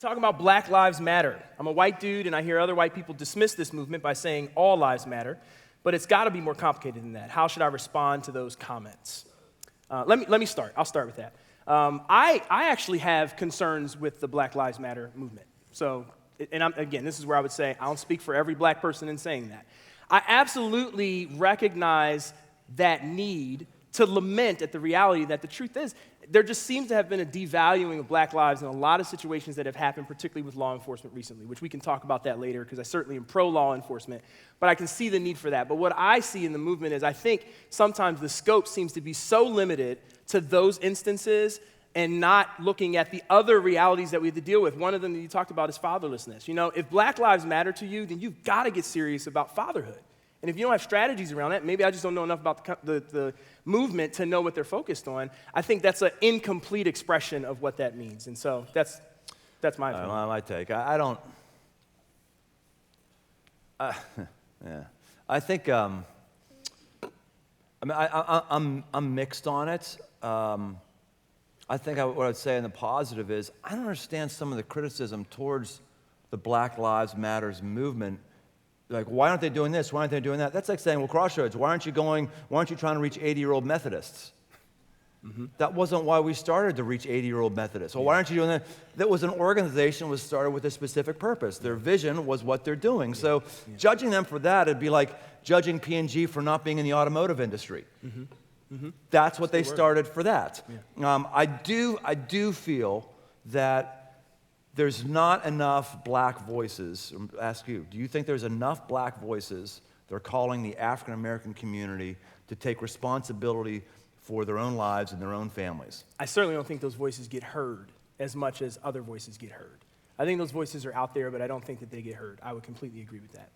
Talking about Black Lives Matter. I'm a white dude, and I hear other white people dismiss this movement by saying all lives matter, but it's got to be more complicated than that. How should I respond to those comments? Let me start. I'll start with that. I actually have concerns with the Black Lives Matter movement. So, and again, this is where I would say I don't speak for every black person in saying that. I absolutely recognize that need to lament at the reality that the truth is, there just seems to have been a devaluing of black lives in a lot of situations that have happened, particularly with law enforcement recently, which we can talk about that later because I certainly am pro-law enforcement, but I can see the need for that. But what I see in the movement is I think sometimes the scope seems to be so limited to those instances and not looking at the other realities that we have to deal with. One of them that you talked about is fatherlessness. You know, if black lives matter to you, then you've got to get serious about fatherhood. And if you don't have strategies around that, maybe I just don't know enough about the movement to know what they're focused on. I think that's an incomplete expression of what that means. And so that's my opinion. My take. I don't. Yeah. I think. I'm mixed on it. I think what I'd say in the positive is I don't understand some of the criticism towards the Black Lives Matters movement. Like, why aren't they doing this? Why aren't they doing that? That's like saying, well, Crossroads, why aren't you trying to reach 80-year-old Methodists? Mm-hmm. That wasn't why we started to reach 80-year-old Methodists. Well, why aren't you doing that? That was an organization that was started with a specific purpose. Their vision was what they're doing. So judging them for that, it'd be like judging P&G for not being in the automotive industry. Mm-hmm. Mm-hmm. That's what they started for that. Yeah. I do feel that there's not enough black voices. I'll ask you, do you think there's enough black voices that are calling the African American community to take responsibility for their own lives and their own families? I certainly don't think those voices get heard as much as other voices get heard. I think those voices are out there, but I don't think that they get heard. I would completely agree with that.